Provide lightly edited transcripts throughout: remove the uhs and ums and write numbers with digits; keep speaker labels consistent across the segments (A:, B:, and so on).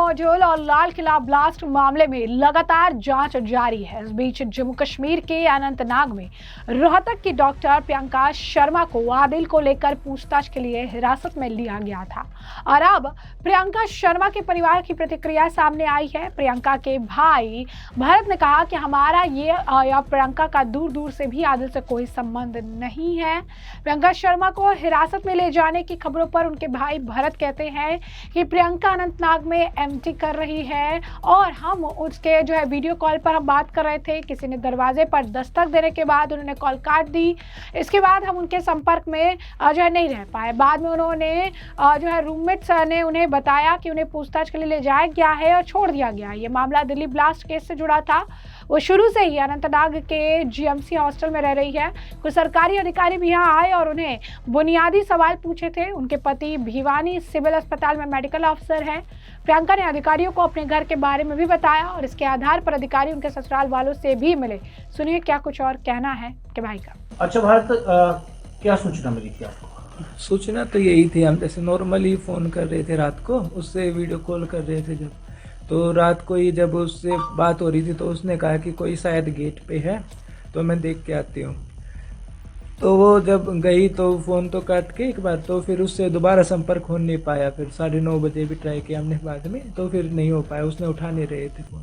A: Module और Lal Qila blast मामले में लगातार जांच जारी है। इस बीच जम्मू कश्मीर के अनंतनाग में रोहतक की डॉक्टर प्रियंका शर्मा को आदिल को लेकर पूछताछ के लिए हिरासत में लिया गया था और अब प्रियंका शर्मा के परिवार की प्रतिक्रिया सामने आई है। प्रियंका के भाई भरत ने कहा कि हमारा या प्रियंका का दूर दूर से भी आदिल से कोई संबंध नहीं है। प्रियंका शर्मा को हिरासत में ले जाने की खबरों पर उनके भाई भरत कहते हैं कि प्रियंका अनंतनाग में एमटी कर रही है और हम उसके वीडियो कॉल पर हम बात कर रहे थे। किसी ने दरवाजे पर दस्तक देने के बाद उन्होंने कॉल काट दी। इसके बाद हम उनके संपर्क में नहीं रह पाए। बाद में उन्होंने रूममेट्स ने उन्हें बताया कि उन्हें पूछताछ के लिए ले जाया गया है और छोड़ दिया गया। ये मामला दिल्ली ब्लास्ट केस से जुड़ा था। वो शुरू से ही अनंतनाग के जीएमसी हॉस्टल में रह रही है। कुछ सरकारी अधिकारी भी यहाँ आए और उन्हें बुनियादी सवाल पूछे थे। उनके पति भिवानी सिविल अस्पताल में मेडिकल ऑफिसर है। प्रियंका ने अधिकारियों को अपने घर के बारे में भी बताया और इसके आधार पर अधिकारी उनके ससुराल वालों से भी मिले। सुनिए क्या कुछ और कहना है कि भाई का।
B: अच्छा भारत, क्या सूचना मिली थी आपको?
C: सूचना तो यही थी, हम जैसे नॉर्मली फ़ोन कर रहे थे रात को, उससे वीडियो कॉल कर रहे थे जब, तो रात को ही जब उससे बात हो रही थी तो उसने कहा कि कोई शायद गेट पे है तो मैं देख के आती हूँ। तो वो जब गई तो फ़ोन तो काट के एक बार, तो फिर उससे दोबारा संपर्क हो नहीं पाया। फिर 9:30 बजे भी ट्राई किया हमने बाद में, तो फिर नहीं हो पाया, उसने उठा नहीं रहे थे फ़ोन।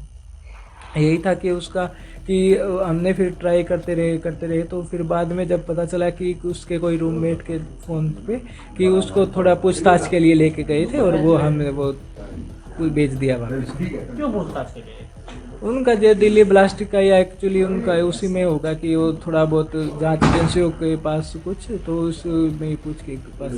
C: यही था कि उसका कि हमने फिर ट्राई करते रहे तो फिर बाद में जब पता चला कि उसके कोई रूममेट के फ़ोन पे कि उसको थोड़ा पूछताछ के लिए लेके गए थे और वो हमने वो भेज दिया वापस।
B: क्यों पूछताछ के लिए?
C: उनका जो दिल्ली ब्लास्ट का या एक्चुअली उनका उसी में होगा कि वो थोड़ा बहुत जांच एजेंसियों के पास कुछ, तो उसमें पूछ के पास।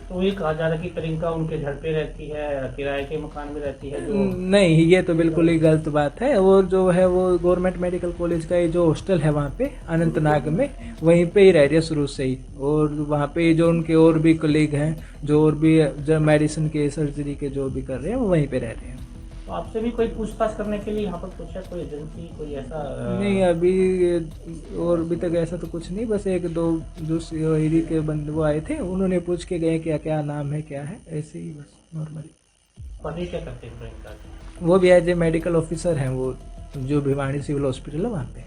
B: तो ये कहा जा रहा है कि प्रियंका उनके घर पे रहती है, किराए के मकान में रहती है जो...
C: नहीं, ये तो बिल्कुल ही गलत बात है। वो जो है वो गवर्नमेंट मेडिकल कॉलेज का जो हॉस्टल है वहाँ पे अनंतनाग में, वहीं पे ही रह रही है शुरू से ही। और वहाँ पे जो उनके और भी कलीग हैं जो और भी जो मेडिसिन के सर्जरी के जो भी कर रहे हैं वो वहीं पे रह रहे हैं।
B: तो आपसे भी कोई पूछताछ करने के लिए यहाँ पर कुछ है, कोई एजेंसी कोई ऐसा?
C: नहीं, अभी और अभी तक ऐसा तो कुछ नहीं। बस एक दो दूसरी के बंदे वो आए थे, उन्होंने पूछ के गए कि क्या नाम है क्या है, ऐसे ही बस नॉर्मली।
B: पति क्या करते हैं प्रियंका?
C: वो भी एज ए मेडिकल ऑफिसर हैं, वो जो भिवानी सिविल हॉस्पिटल है वहाँ पे।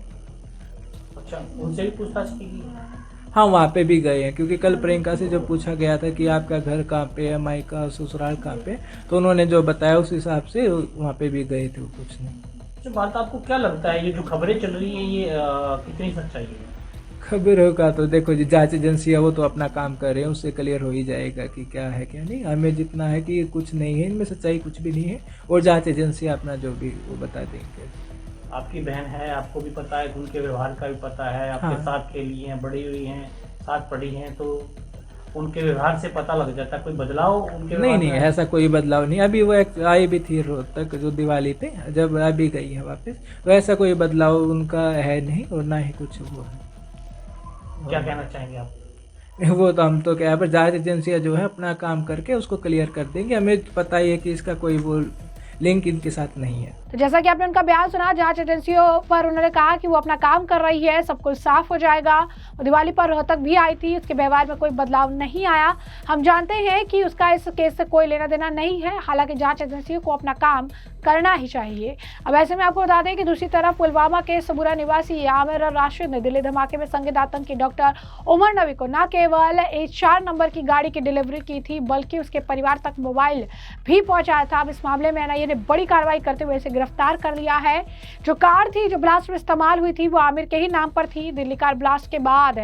B: अच्छा, उनसे भी पूछताछ की गई?
C: हाँ, वहाँ पे भी गए हैं, क्योंकि कल प्रियंका से जब पूछा गया था कि आपका घर कहाँ पे है, मायका ससुराल कहाँ पे, तो उन्होंने जो बताया उस हिसाब से वहाँ पे भी गए थे। वो कुछ नहीं।
B: अच्छा बात, आपको क्या लगता है ये जो खबरें चल रही हैं ये कितनी सच्चाई है?
C: खबरों का तो देखो जी, जांच एजेंसी है वो तो अपना काम कर रहे हैं, उससे क्लियर हो ही जाएगा कि क्या है क्या नहीं। हमें जितना है कि कुछ नहीं है इनमें, सच्चाई कुछ भी नहीं है, और जांच एजेंसी अपना जो भी वो बता देंगे।
B: आपकी बहन है, आपको भी पता है, उनके व्यवहार का भी पता है, आपके
C: हाँ।
B: साथ खेली हैं, बड़ी हुई हैं, साथ पढ़ी हैं, तो उनके व्यवहार से पता लग जाता है कोई बदलाव उनके?
C: नहीं, ऐसा कोई बदलाव नहीं। अभी वो आई भी थी रोहतक जो दिवाली पे, जब अभी गई है वापस, तो ऐसा कोई बदलाव उनका है नहीं और ना ही कुछ वो है।
B: क्या कहना चाहेंगे आप?
C: वो तो हम तो क्या, पर जांच एजेंसियां जो है अपना काम करके उसको क्लियर कर देंगे। हमें पता ही है कि इसका कोई वो लिंक इनके साथ नहीं है।
A: तो जैसा कि आपने उनका बयान सुना, जांच एजेंसियों पर उन्होंने कहा कि वो अपना काम कर रही है, सब कुछ साफ हो जाएगा। वो दिवाली पर रोहतक भी आई थी, उसके व्यवहार में कोई बदलाव नहीं आया। हम जानते हैं कि उसका इस केस से कोई लेना देना नहीं है। हालांकि जांच एजेंसियों को अपना काम करना ही चाहिए। अब ऐसे में आपको बता दें कि दूसरी तरफ पुलवामा के सबूरा निवासी आमिर और राशिद ने दिल्ली धमाके में संदिग्ध आतंकी डॉक्टर उमर नबी को न केवल 4 नंबर की गाड़ी की डिलीवरी की थी, बल्कि उसके परिवार तक मोबाइल भी पहुंचाया था। अब इस मामले में एनआईए ने बड़ी कार्रवाई करते हुए इसे गिरफ्तार कर लिया है। जो कार थी जो ब्लास्ट में इस्तेमाल हुई थी वो आमिर के ही नाम पर थी। दिल्ली कार ब्लास्ट के बाद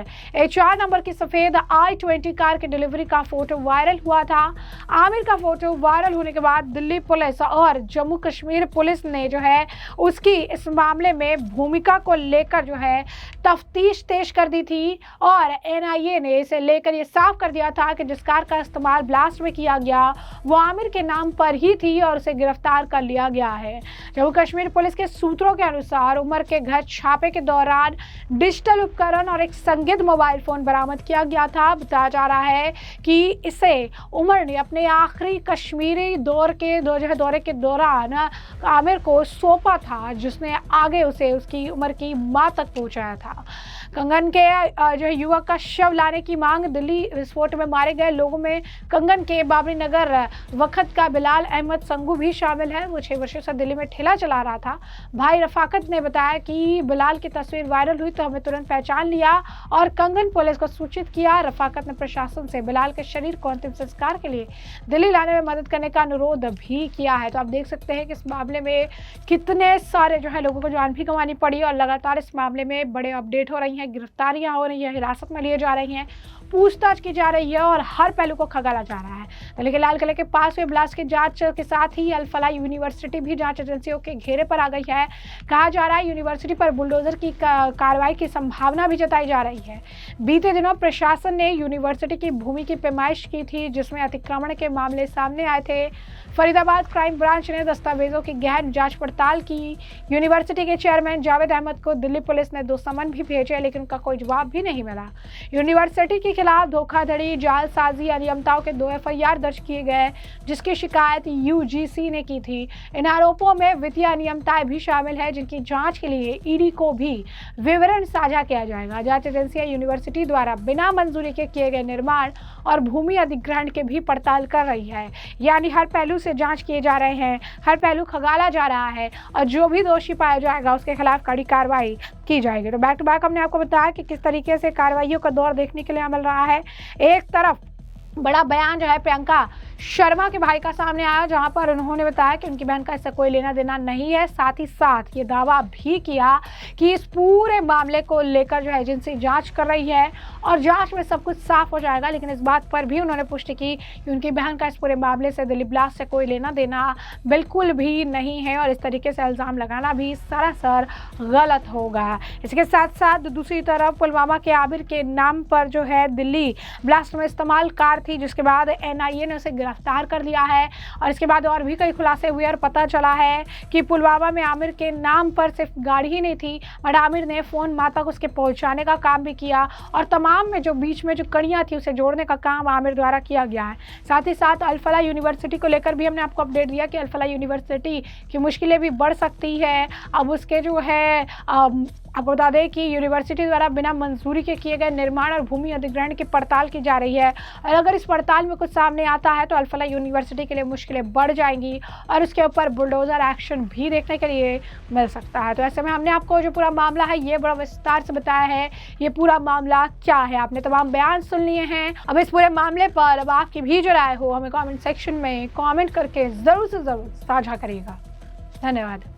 A: 4 नंबर की सफेद i20 कार की डिलीवरी का फोटो वायरल हुआ था। आमिर का फोटो वायरल होने के बाद दिल्ली पुलिस और जम्मू कश्मीर पुलिस ने उसकी इस मामले में भूमिका को लेकर तफ्तीश तेज कर दी थी और एनआईए ने इसे लेकर ये साफ कर दिया था कि जिस कार का इस्तेमाल ब्लास्ट में किया गया वो आमिर के नाम पर ही थी और उसे गिरफ्तार गिरफ्तार कर लिया गया है। जम्मू कश्मीर पुलिस के सूत्रों के अनुसार उमर के घर छापे के दौरान डिजिटल उपकरण और एक संदिग्ध मोबाइल फोन बरामद किया गया था। बताया जा रहा है कि इसे उमर ने अपने आखिरी कश्मीरी दौरे के दौरान आमिर को सौंपा था, जिसने आगे उसे उसकी उमर की मां तक पहुंचाया था। कंगन के जो युवक का शव लाने की मांग। दिल्ली विस्फोट में मारे गए लोगों में कंगन के बाबरी नगर वक्त का बिलाल अहमद संगू भी शामिल है। वो 6 वर्षों से दिल्ली में ठेला चला रहा था। भाई रफाकत ने बताया कि बिलाल की तस्वीर वायरल हुई तो हमें तुरंत पहचान लिया और कंगन पुलिस को सूचित किया। रफाकत ने प्रशासन से बिलाल के शरीर को अंतिम संस्कार के लिए दिल्ली लाने में मदद करने का अनुरोध भी किया है। तो आप देख सकते हैं कि इस मामले में कितने सारे जो है लोगों को जान भी गंवानी पड़ी और लगातार इस मामले में बड़े अपडेट हो रही हैं, गिरफ्तारियां हो रही हैं, हिरासत में लिए जा रही हैं, पूछताछ की जा रही है और हर पहलू को खंगाला जा रहा है। दिल्ली के लाल किले के पास हुए ब्लास्ट की जांच के साथ ही अल फलाह यूनिवर्सिटी भी जांच एजेंसियों के घेरे पर आ गई है। कहा जा रहा है यूनिवर्सिटी पर बुलडोजर की कार्रवाई की संभावना भी जताई जा रही है। बीते दिनों प्रशासन ने यूनिवर्सिटी की भूमि की पैमाइश की थी, जिसमें अतिक्रमण के मामले सामने आए थे। फरीदाबाद क्राइम ब्रांच ने दस्तावेजों की गहन जांच पड़ताल की। यूनिवर्सिटी के चेयरमैन जावेद अहमद को दिल्ली पुलिस ने 2 समन भी भेजे, लेकिन उनका कोई जवाब भी नहीं मिला। यूनिवर्सिटी के खिलाफ धोखाधड़ी, जालसाजी, अनियमितताओं के 2 FIR दर्ज किए गए, जिसकी शिकायत UGC ने की थी। इन आरोपों में वित्तीय अनियमितताएं भी शामिल है, जिनकी जांच के लिए ED को भी विवरण साझा किया जाएगा। जांच एजेंसियां यूनिवर्सिटी द्वारा बिना मंजूरी के किए गए निर्माण और भूमि अधिग्रहण की भी पड़ताल कर रही है। यानी हर पहलू से जांच किए जा रहे हैं, हर पहलू खंगाला जा रहा है और जो भी दोषी पाया जाएगा उसके खिलाफ कड़ी कार्रवाई की जाएगी। तो बैक टू बैक हमने आपको बताया कि किस तरीके से कार्रवाइयों का दौर देखने के लिए मिल रहा है। एक तरफ बड़ा बयान जो है प्रियंका शर्मा के भाई का सामने आया, जहां पर उन्होंने बताया कि उनकी बहन का इससे कोई लेना देना नहीं है। साथ ही साथ ये दावा भी किया कि इस पूरे मामले को लेकर जो है एजेंसी जांच कर रही है और जांच में सब कुछ साफ हो जाएगा। लेकिन इस बात पर भी उन्होंने पुष्टि की कि उनकी बहन का इस पूरे मामले से दिल्ली ब्लास्ट से कोई लेना देना बिल्कुल भी नहीं है और इस तरीके से इल्ज़ाम लगाना भी सरासर गलत होगा। इसके साथ साथ दूसरी तरफ पुलवामा के आमिर के नाम पर जो है दिल्ली ब्लास्ट में इस्तेमाल कार थी, जिसके बाद NIA ने उसे गिरफ्तार कर लिया है और इसके बाद और भी कई खुलासे हुए और पता चला है कि पुलवामा में आमिर के नाम पर सिर्फ गाड़ी ही नहीं थी, बट आमिर ने फ़ोन माँ तक उसके पहुंचाने का काम भी किया और तमाम में जो बीच में जो कड़ियाँ थी उसे जोड़ने का काम आमिर द्वारा किया गया है। साथ ही साथ अल फलाह यूनिवर्सिटी को लेकर भी हमने आपको अपडेट दिया कि अल फलाह यूनिवर्सिटी की मुश्किलें भी बढ़ सकती है। अब उसके जो है आपको बता दें कि यूनिवर्सिटी द्वारा बिना मंजूरी के किए गए निर्माण और भूमि अधिग्रहण की पड़ताल की जा रही है और अगर इस पड़ताल में कुछ सामने आता है तो अल फलाह यूनिवर्सिटी के लिए मुश्किलें बढ़ जाएंगी और उसके ऊपर बुलडोजर एक्शन भी देखने के लिए मिल सकता है। तो ऐसे में हमने आपको जो पूरा मामला है ये बड़ा विस्तार से बताया है, ये पूरा मामला क्या है, आपने तमाम बयान सुन लिए हैं। अब इस पूरे मामले पर अब आपकी भी जो राय हो हमें कॉमेंट सेक्शन में कॉमेंट करके ज़रूर से ज़रूर साझा करिएगा। धन्यवाद।